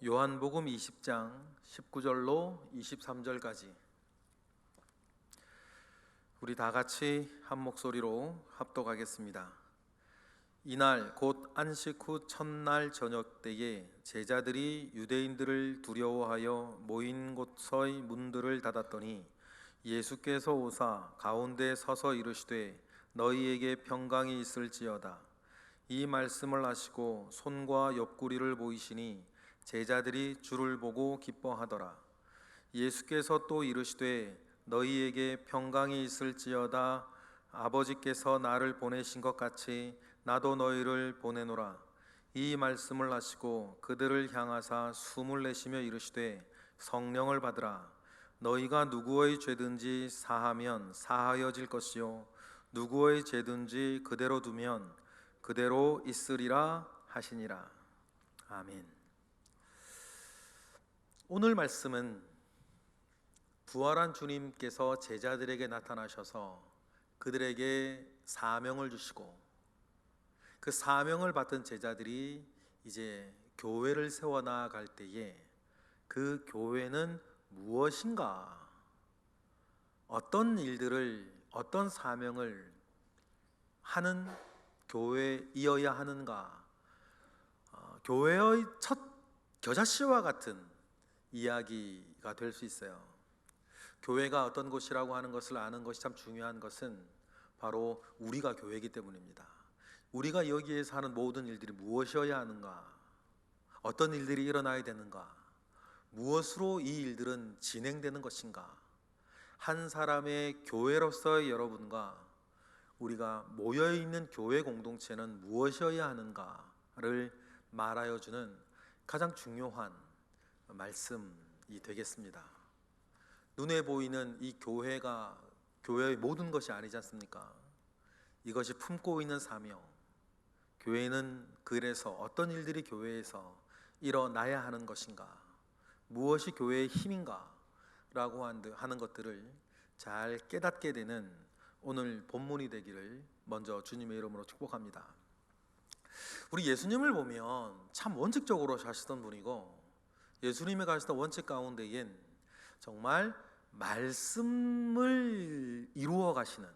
요한복음 20장 19절로 23절까지 우리 다 같이 한 목소리로 합독하겠습니다. 이날 곧 안식 후 첫날 저녁 때에 제자들이 유대인들을 두려워하여 모인 곳의 문들을 닫았더니 예수께서 오사 가운데 서서 이르시되 너희에게 평강이 있을지어다. 이 말씀을 하시고 손과 옆구리를 보이시니 제자들이 주를 보고 기뻐하더라. 예수께서 또 이르시되 너희에게 평강이 있을지어다. 아버지께서 나를 보내신 것 같이 나도 너희를 보내노라. 이 말씀을 하시고 그들을 향하사 숨을 내쉬며 이르시되 성령을 받으라. 너희가 누구의 죄든지 사하면 사하여질 것이요 누구의 죄든지 그대로 두면 그대로 있으리라 하시니라. 아멘. 오늘 말씀은 부활한 주님께서 제자들에게 나타나셔서 그들에게 사명을 주시고 그 사명을 받은 제자들이 이제 교회를 세워나갈 때에 그 교회는 무엇인가, 어떤 일들을, 어떤 사명을 하는 교회이어야 하는가, 교회의 첫 겨자씨와 같은 이야기가 될 수 있어요. 교회가 어떤 곳이라고 하는 것을 아는 것이 참 중요한 것은 바로 우리가 교회이기 때문입니다. 우리가 여기에서 하는 모든 일들이 무엇이어야 하는가, 어떤 일들이 일어나야 되는가, 무엇으로 이 일들은 진행되는 것인가, 한 사람의 교회로서의 여러분과 우리가 모여있는 교회 공동체는 무엇이어야 하는가를 말하여 주는 가장 중요한 말씀이 되겠습니다. 눈에 보이는 이 교회가 교회의 모든 것이 아니지 않습니까? 이것이 품고 있는 사명, 교회는 그래서 어떤 일들이 교회에서 일어나야 하는 것인가, 무엇이 교회의 힘인가 라고 하는 것들을 잘 깨닫게 되는 오늘 본문이 되기를 먼저 주님의 이름으로 축복합니다. 우리 예수님을 보면 참 원칙적으로 사시던 분이고, 예수님이 가시던 원칙 가운데엔 정말 말씀을 이루어 가시는,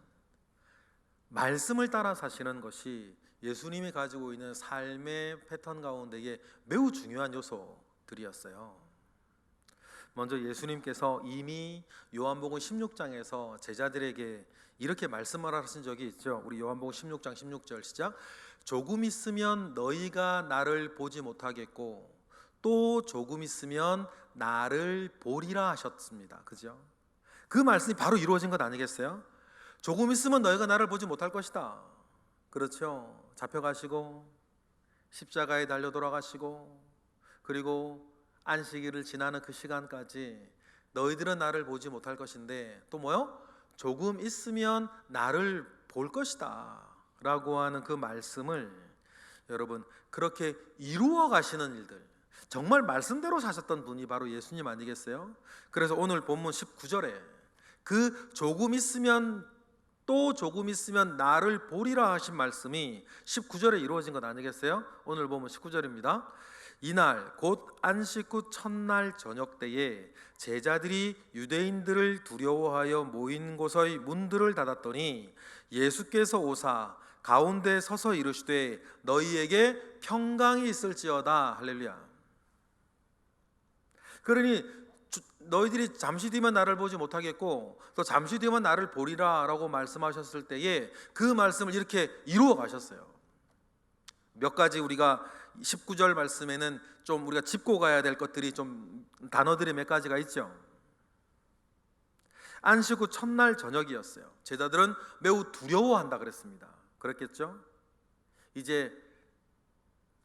말씀을 따라 사시는 것이 예수님이 가지고 있는 삶의 패턴 가운데에 매우 중요한 요소들이었어요. 먼저 예수님께서 이미 요한복음 16장에서 제자들에게 이렇게 말씀을 하신 적이 있죠. 우리 요한복음 16장 16절 시작. 조금 있으면 너희가 나를 보지 못하겠고 또 조금 있으면 나를 보리라 하셨습니다. 그죠? 그 말씀이 바로 이루어진 것 아니겠어요? 조금 있으면 너희가 나를 보지 못할 것이다. 그렇죠? 잡혀가시고 십자가에 달려 돌아가시고 그리고 안식일을 지나는 그 시간까지 너희들은 나를 보지 못할 것인데 또 뭐요? 조금 있으면 나를 볼 것이다 라고 하는 그 말씀을 여러분 그렇게 이루어 가시는 일들, 정말 말씀대로 사셨던 분이 바로 예수님 아니겠어요? 그래서 오늘 본문 19절에 그 조금 있으면 또 조금 있으면 나를 보리라 하신 말씀이 19절에 이루어진 것 아니겠어요? 오늘 보면 19절입니다. 이날 곧 안식 후 첫날 저녁 때에 제자들이 유대인들을 두려워하여 모인 곳의 문들을 닫았더니 예수께서 오사 가운데 서서 이르시되 너희에게 평강이 있을지어다. 할렐루야. 그러니 너희들이 잠시 뒤면 나를 보지 못하겠고 또 잠시 뒤면 나를 보리라 라고 말씀하셨을 때에 그 말씀을 이렇게 이루어 가셨어요. 몇 가지 우리가 19절 말씀에는 좀 우리가 짚고 가야 될 것들이 좀 단어들이 몇 가지가 있죠. 안식 후 첫날 저녁이었어요. 제자들은 매우 두려워한다 그랬습니다. 그랬겠죠? 이제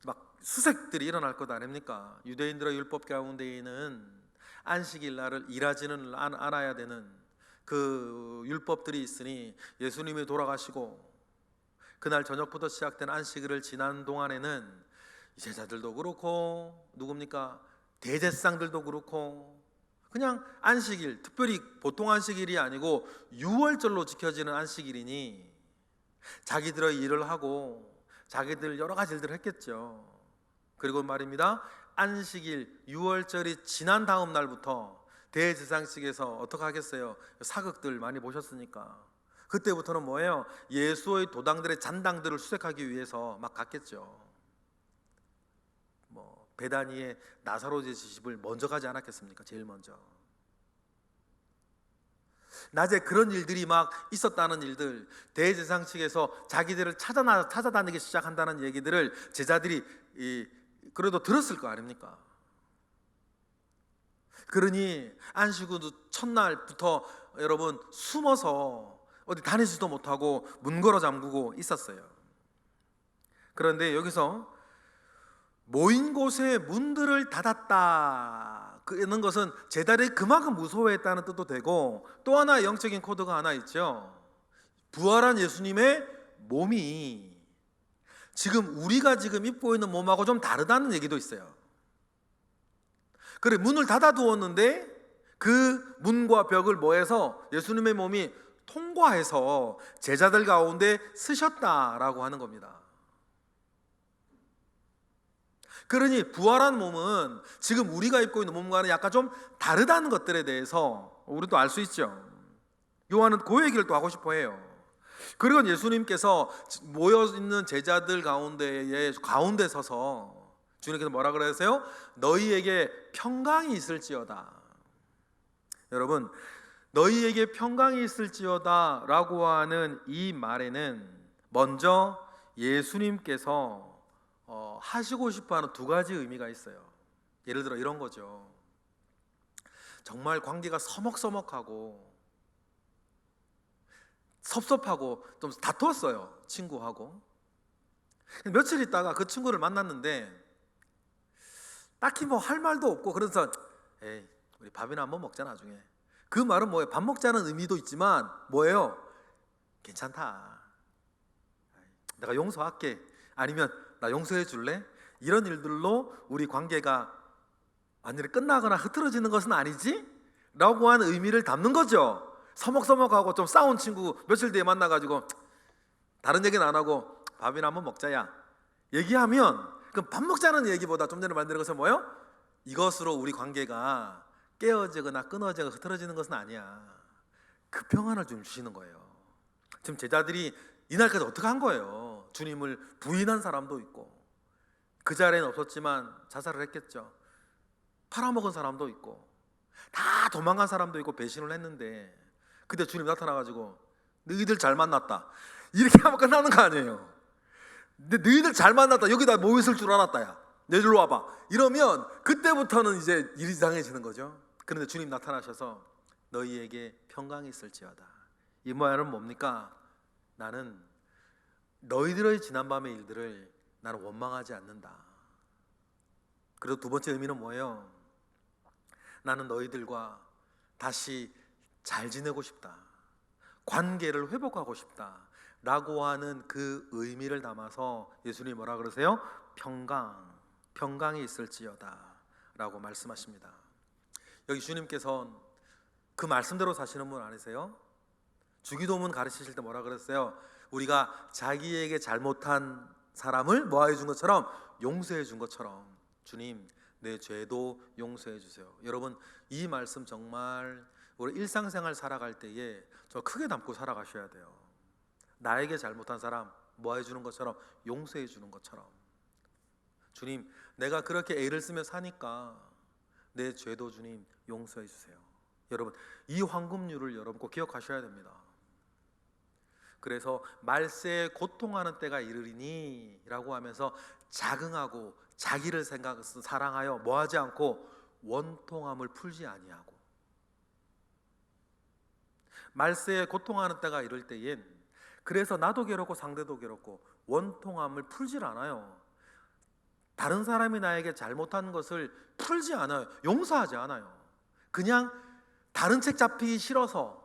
막 수색들이 일어날 것 아닙니까? 유대인들의 율법 가운데에는 안식일 날을 일하지는 않아야 되는 그 율법들이 있으니 예수님이 돌아가시고 그날 저녁부터 시작된 안식일을 지난 동안에는 제자들도 그렇고 누굽니까? 대제사장들도 그렇고 그냥 안식일, 특별히 보통 안식일이 아니고 유월절로 지켜지는 안식일이니 자기들의 일을 하고 자기들 여러 가지 일들을 했겠죠. 그리고 말입니다, 안식일 6월절이 지난 다음 날부터 대제사장직에서 어떻게 하겠어요? 사극들 많이 보셨으니까 그때부터는 뭐예요? 예수의 도당들의 잔당들을 수색하기 위해서 막 갔겠죠. 뭐 베다니의 나사로의 집을 먼저 가지 않았겠습니까? 제일 먼저. 낮에 그런 일들이 막 있었다는 일들, 대제사장 측에서 자기들을 찾아다니기 시작한다는 얘기들을 제자들이 그래도 들었을 거 아닙니까? 그러니 안식일 첫날부터 여러분 숨어서 어디 다니지도 못하고 문 걸어 잠그고 있었어요. 그런데 여기서 모인 곳에 문들을 닫았다 그는 것은 제자들이 그만큼 무서워했다는 뜻도 되고, 또 하나 영적인 코드가 하나 있죠. 부활한 예수님의 몸이 지금 우리가 지금 입고 있는 몸하고 좀 다르다는 얘기도 있어요. 그래, 문을 닫아두었는데 그 문과 벽을 뭐해서 예수님의 몸이 통과해서 제자들 가운데 쓰셨다라고 하는 겁니다. 그러니 부활한 몸은 지금 우리가 입고 있는 몸과는 약간 좀 다르다는 것들에 대해서 우리도 알 수 있죠. 요한은 그 얘기를 또 하고 싶어 해요. 그리고 예수님께서 모여있는 제자들 가운데 서서 주님께서 뭐라 그러세요? 너희에게 평강이 있을지어다. 여러분, 너희에게 평강이 있을지어다 라고 하는 이 말에는 먼저 예수님께서 하시고 싶어하는 두 가지 의미가 있어요. 예를 들어 이런 거죠. 정말 관계가 서먹서먹하고 섭섭하고 좀 다투었어요, 친구하고. 며칠 있다가 그 친구를 만났는데 딱히 뭐 할 말도 없고, 그래서 에이, 우리 밥이나 한번 먹자 나중에. 그 말은 뭐예요? 밥 먹자는 의미도 있지만 뭐예요? 괜찮다, 내가 용서할게, 아니면 나 용서해 줄래? 이런 일들로 우리 관계가 완전히 끝나거나 흐트러지는 것은 아니지? 라고 하는 의미를 담는 거죠. 서먹서먹하고 좀 싸운 친구 며칠 뒤에 만나가지고 다른 얘기는 안 하고 밥이나 한번 먹자야 얘기하면, 그럼 밥 먹자는 얘기보다 좀 전에 만드는 것은 뭐예요? 이것으로 우리 관계가 깨어지거나 끊어지거나 흐트러지는 것은 아니야. 그 평안을 좀 주시는 거예요. 지금 제자들이 이날까지 어떻게 한 거예요? 주님을 부인한 사람도 있고, 그 자리에는 없었지만 자살을 했겠죠. 팔아먹은 사람도 있고, 다 도망간 사람도 있고, 배신을 했는데 그때 주님 나타나가지고 너희들 잘 만났다 이렇게 하면 끝나는 거 아니에요. 근데 너희들 잘 만났다, 여기다 뭐 있을 줄 알았다, 야 내일로 와봐, 이러면 그때부터는 이제 일이 이상해지는 거죠. 그런데 주님 나타나셔서 너희에게 평강이 있을지어다. 이 말은 뭡니까? 나는 너희들의 지난밤의 일들을 나는 원망하지 않는다. 그리고 두 번째 의미는 뭐예요? 나는 너희들과 다시 잘 지내고 싶다, 관계를 회복하고 싶다 라고 하는 그 의미를 담아서 예수님이 뭐라 그러세요? 평강이 있을지어다 라고 말씀하십니다. 여기 주님께서 그 말씀대로 사시는 분 아니세요? 주기도문 가르치실 때 뭐라 그랬어요? 우리가 자기에게 잘못한 사람을 뭐해 준 것처럼 용서해 준 것처럼 주님 내 죄도 용서해 주세요. 여러분, 이 말씀 정말 우리 일상생활 살아갈 때에 저 크게 담고 살아가셔야 돼요. 나에게 잘못한 사람 뭐해 주는 것처럼 용서해 주는 것처럼, 주님 내가 그렇게 애를 쓰며 사니까 내 죄도 주님 용서해 주세요. 여러분, 이 황금률을 여러분 꼭 기억하셔야 됩니다. 그래서 말세에 고통하는 때가 이르리니 라고 하면서 자긍하고 자기를 사랑하여 뭐하지 않고 원통함을 풀지 아니하고, 말세에 고통하는 때가 이럴 때엔 그래서 나도 괴롭고 상대도 괴롭고 원통함을 풀질 않아요. 다른 사람이 나에게 잘못한 것을 풀지 않아요. 용서하지 않아요. 그냥 다른 책 잡히기 싫어서,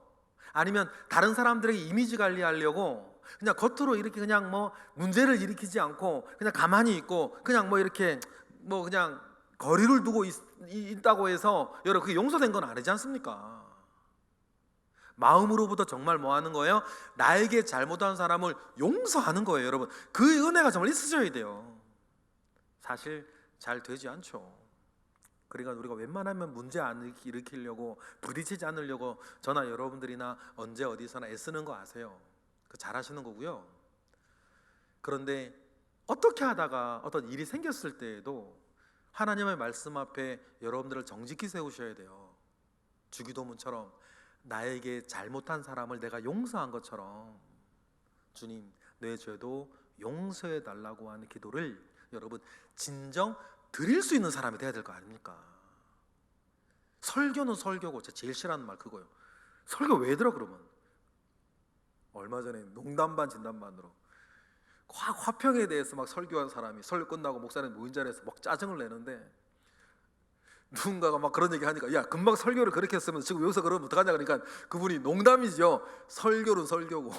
아니면 다른 사람들에게 이미지 관리하려고 그냥 겉으로 이렇게 그냥 뭐 문제를 일으키지 않고 그냥 가만히 있고 그냥 뭐 이렇게 뭐 그냥 거리를 두고 있다고 해서 여러분 그게 용서된 건 아니지 않습니까? 마음으로부터 정말 뭐 하는 거예요? 나에게 잘못한 사람을 용서하는 거예요. 여러분, 그 은혜가 정말 있으셔야 돼요. 사실 잘 되지 않죠. 그러니까 우리가 웬만하면 문제 안 일으키려고, 부딪히지 않으려고 저나 여러분들이나 언제 어디서나 애쓰는 거 아세요? 그 잘하시는 거고요. 그런데 어떻게 하다가 어떤 일이 생겼을 때에도 하나님의 말씀 앞에 여러분들을 정직히 세우셔야 돼요. 주기도문처럼 나에게 잘못한 사람을 내가 용서한 것처럼 주님 내 죄도 용서해 달라고 하는 기도를 여러분 진정 드릴 수 있는 사람이 돼야 될 거 아닙니까? 설교는 설교고, 제가 제일 싫어하는 말 그거예요. 설교 왜 들어 그러면? 얼마 전에 농담 반 진담 반으로 화평에 대해서 막 설교한 사람이 설교 끝나고 목사님 모인 자리에서 막 짜증을 내는데, 누군가가 막 그런 얘기 하니까 야 금방 설교를 그렇게 했으면 지금 여기서 그러면 어떡하냐, 그러니까 그분이 농담이죠. 설교는 설교고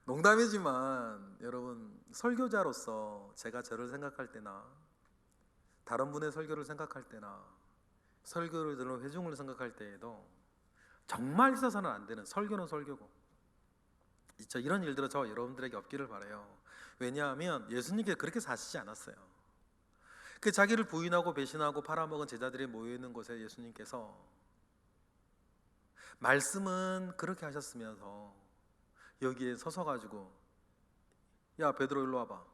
농담이지만 여러분 설교자로서 제가 저를 생각할 때나 다른 분의 설교를 생각할 때나 설교를 들은 회중을 생각할 때에도 정말 있어서는 안 되는, 설교는 설교고, 이런 일들은 저와 여러분들에게 없기를 바라요. 왜냐하면 예수님께서 그렇게 사시지 않았어요. 그 자기를 부인하고 배신하고 팔아먹은 제자들이 모여있는 곳에 예수님께서 말씀은 그렇게 하셨으면서 여기에 서서 가지고 야 베드로 일로 와봐,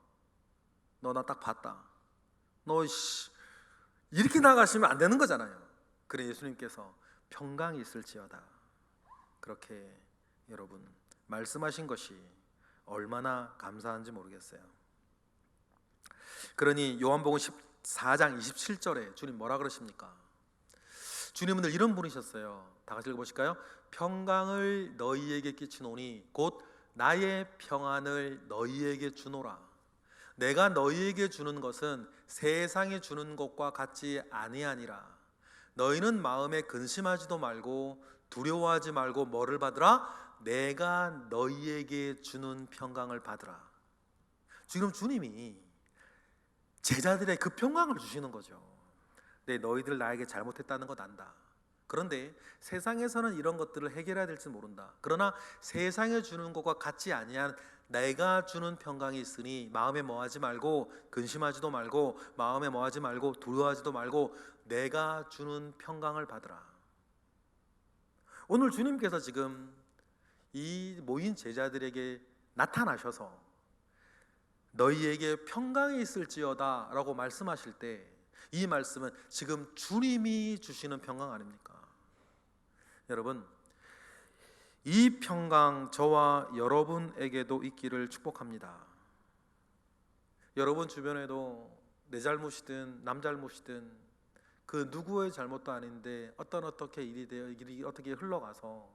너 나 딱 봤다, 너 이렇게 나가시면 안 되는 거잖아요. 그래 예수님께서 평강이 있을지어다 그렇게 여러분 말씀하신 것이 얼마나 감사한지 모르겠어요. 그러니 요한복음 14장 27절에 주님 뭐라 그러십니까? 주님은 늘 이런 분이셨어요. 다 같이 읽어보실까요? 평강을 너희에게 끼치노니 곧 나의 평안을 너희에게 주노라. 내가 너희에게 주는 것은 세상에 주는 것과 같지 아니하니라. 너희는 마음에 근심하지도 말고 두려워하지 말고 뭐를 받으라? 내가 너희에게 주는 평강을 받으라. 지금 주님이 제자들의 그 평강을 주시는 거죠. 네, 너희들 나에게 잘못했다는 것 안다. 그런데 세상에서는 이런 것들을 해결해야 될지 모른다. 그러나 세상에 주는 것과 같지 아니한 내가 주는 평강이 있으니 마음에 뭐하지 말고 근심하지도 말고 마음에 뭐하지 말고 두려워하지도 말고 내가 주는 평강을 받으라. 오늘 주님께서 지금 이 모인 제자들에게 나타나셔서 너희에게 평강이 있을지어다 라고 말씀하실 때 이 말씀은 지금 주님이 주시는 평강 아닙니까? 여러분, 이 평강 저와 여러분에게도 있기를 축복합니다. 여러분 주변에도 내 잘못이든 남 잘못이든 그 누구의 잘못도 아닌데 어떻게 일이 어떻게 흘러가서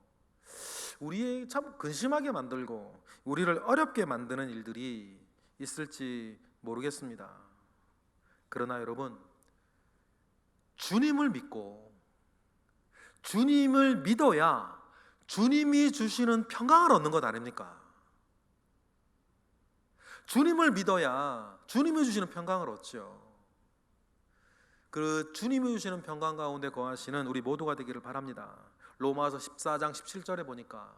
우리의 참 근심하게 만들고 우리를 어렵게 만드는 일들이 있을지 모르겠습니다. 그러나 여러분, 주님을 믿고 주님을 믿어야 주님이 주시는 평강을 얻는 것 아닙니까? 주님을 믿어야 주님이 주시는 평강을 얻죠. 그 주님이 주시는 평강 가운데 거하시는 우리 모두가 되기를 바랍니다. 로마서 14장 17절에 보니까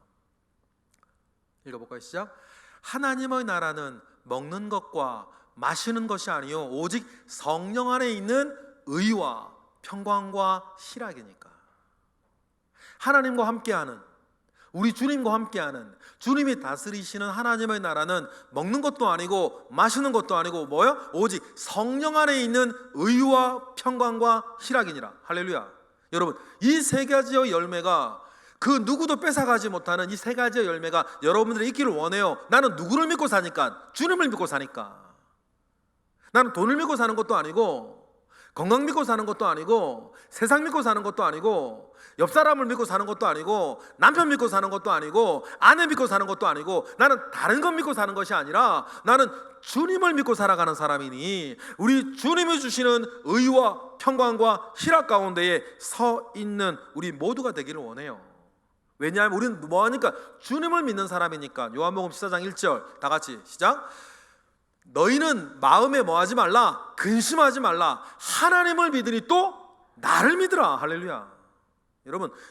읽어볼까요? 시작. 하나님의 나라는 먹는 것과 마시는 것이 아니요 오직 성령 안에 있는 의와 평강과 희락이니까. 하나님과 함께하는, 우리 주님과 함께하는 주님이 다스리시는 하나님의 나라는 먹는 것도 아니고 마시는 것도 아니고 뭐요? 오직 성령 안에 있는 의와 평강과 희락이니라. 할렐루야. 여러분, 이 세 가지의 열매가 그 누구도 뺏어가지 못하는 이 세 가지의 열매가 여러분들이 있기를 원해요. 나는 누구를 믿고 사니까? 주님을 믿고 사니까. 나는 돈을 믿고 사는 것도 아니고 건강 믿고 사는 것도 아니고 세상 믿고 사는 것도 아니고 옆 사람을 믿고 사는 것도 아니고 남편 믿고 사는 것도 아니고 아내 믿고 사는 것도 아니고 나는 다른 것 믿고 사는 것이 아니라 나는 주님을 믿고 살아가는 사람이니 우리 주님이 주시는 의와 평강과 희락 가운데에 서 있는 우리 모두가 되기를 원해요. 왜냐하면 우리는 뭐하니까? 주님을 믿는 사람이니까. 요한복음 14장 1절 다 같이 시작. 너희는 마음에 뭐하지 말라? 근심하지 말라. 하나님을 믿으니 또 나를 믿으라. 할렐루야.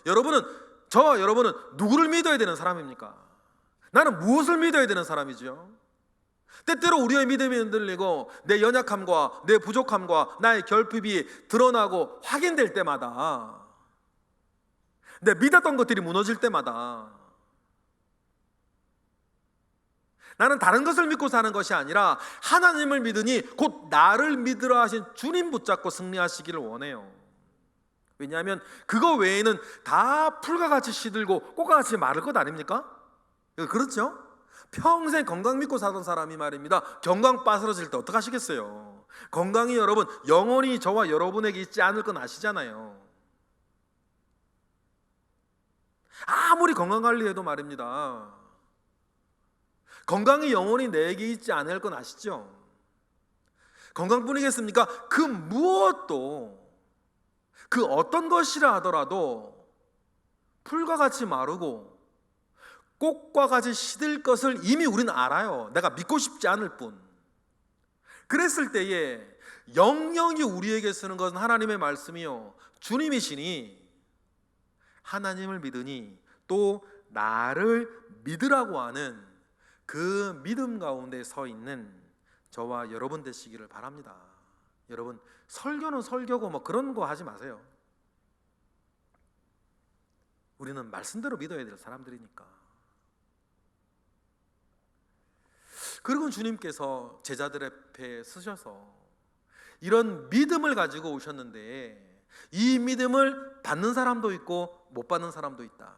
여러분은 저와 여러분은 누구를 믿어야 되는 사람입니까? 나는 무엇을 믿어야 되는 사람이죠? 때때로 우리의 믿음이 흔들리고 내 연약함과 내 부족함과 나의 결핍이 드러나고 확인될 때마다, 내 믿었던 것들이 무너질 때마다 나는 다른 것을 믿고 사는 것이 아니라 하나님을 믿으니 곧 나를 믿으라 하신 주님 붙잡고 승리하시기를 원해요. 왜냐하면 그거 외에는 다 풀과 같이 시들고 꽃과 같이 마를 것 아닙니까? 그렇죠? 평생 건강 믿고 사던 사람이 말입니다, 건강 빠스러질 때 어떡하시겠어요? 건강이 여러분 영원히 저와 여러분에게 있지 않을 건 아시잖아요. 아무리 건강관리해도 말입니다, 건강이 영원히 내게 있지 않을 건 아시죠? 건강뿐이겠습니까? 그 무엇도, 그 어떤 것이라 하더라도 풀과 같이 마르고 꽃과 같이 시들 것을 이미 우리는 알아요. 내가 믿고 싶지 않을 뿐. 그랬을 때에 영영이 우리에게 쓰는 것은 하나님의 말씀이요, 주님이시니 하나님을 믿으니 또 나를 믿으라고 하는 그 믿음 가운데 서 있는 저와 여러분 되시기를 바랍니다. 여러분, 설교는 설교고 뭐 그런 거 하지 마세요. 우리는 말씀대로 믿어야 될 사람들이니까. 그리고 주님께서 제자들 앞에 쓰셔서 이런 믿음을 가지고 오셨는데, 이 믿음을 받는 사람도 있고 못 받는 사람도 있다.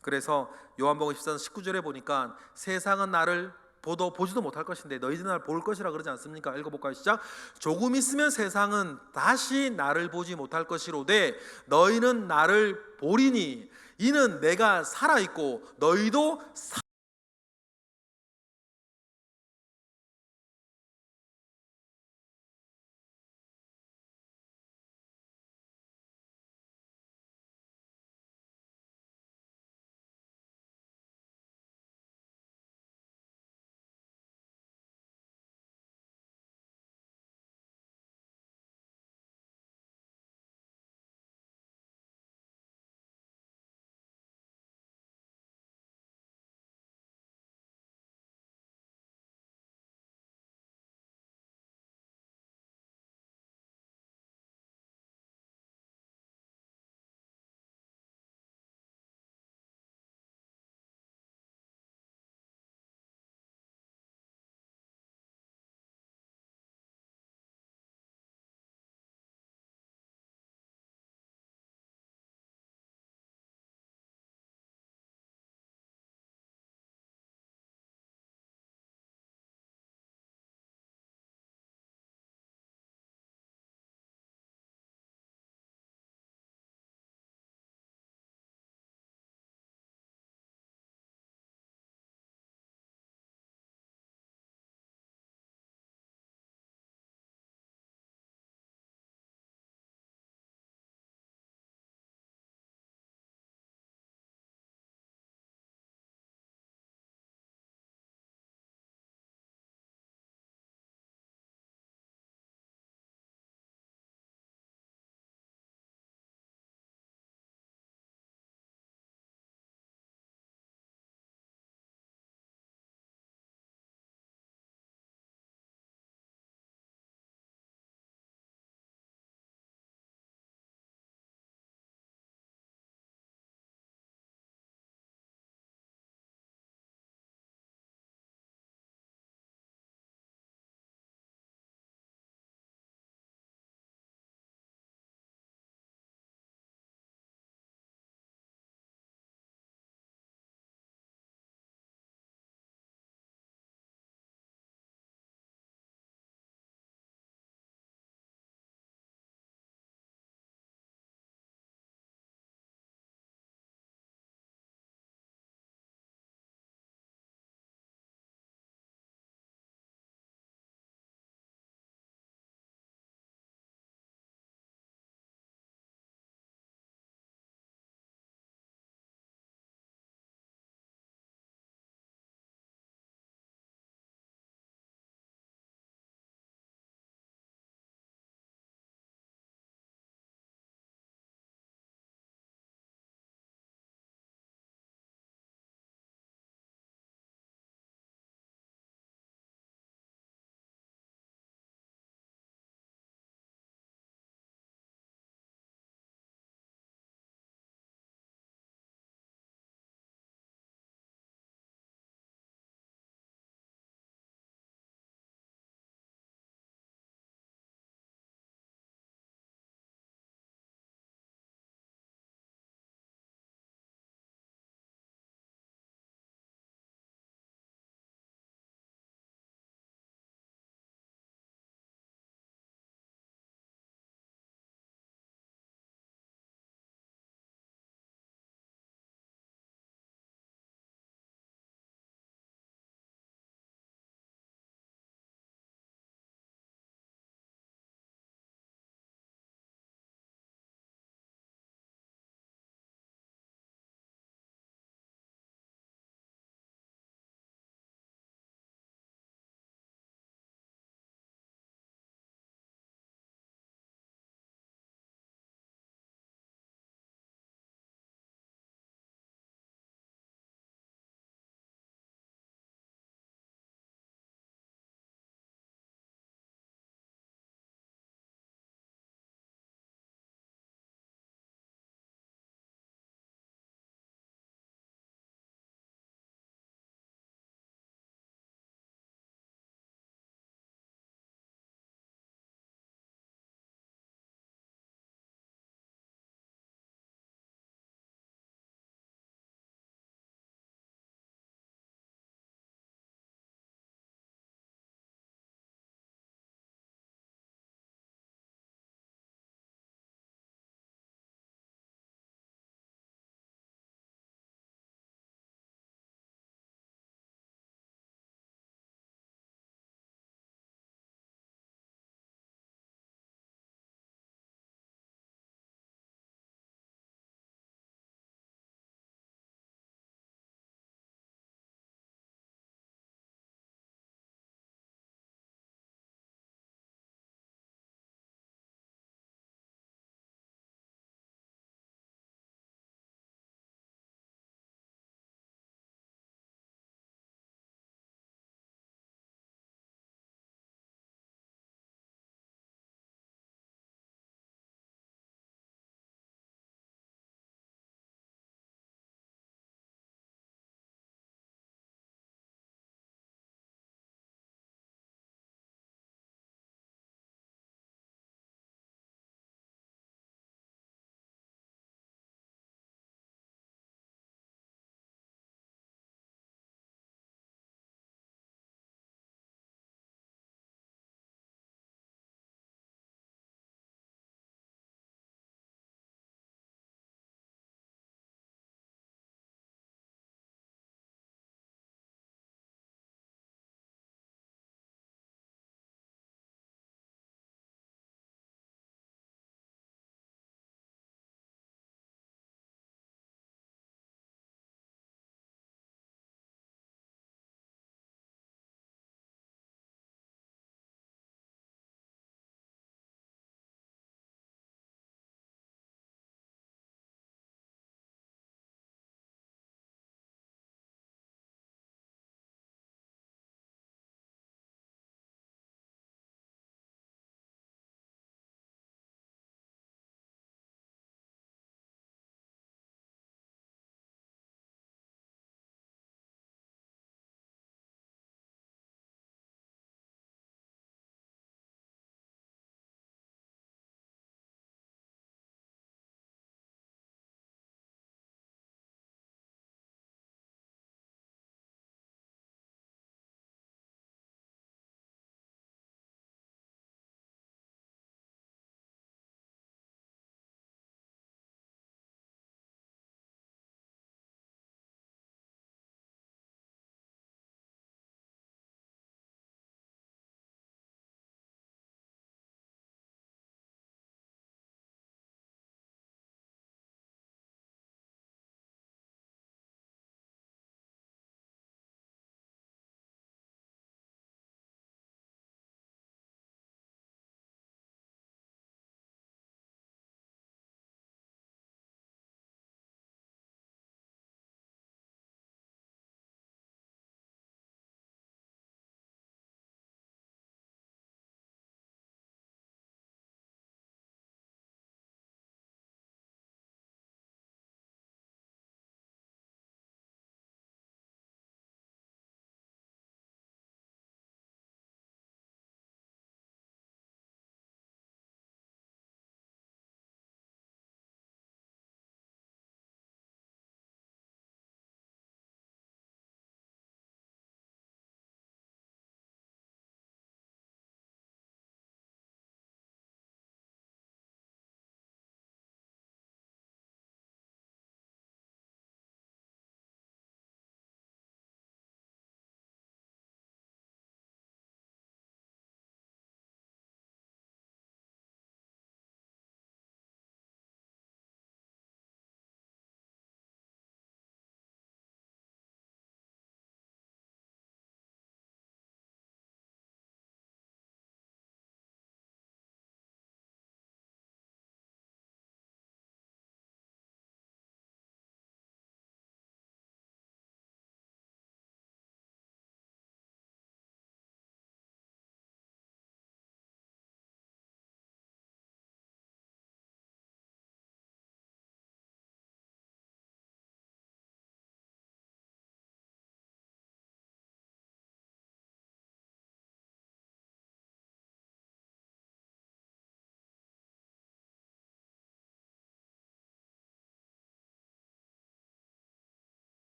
그래서 요한복음 14장 19절에 보니까 세상은 나를 보지도 못할 것인데 너희들이 나를 볼 것이라 그러지 않습니까? 읽어볼까요? 시작. 조금 있으면 세상은 다시 나를 보지 못할 것이로되 너희는 나를 보리니 이는 내가 살아있고 너희도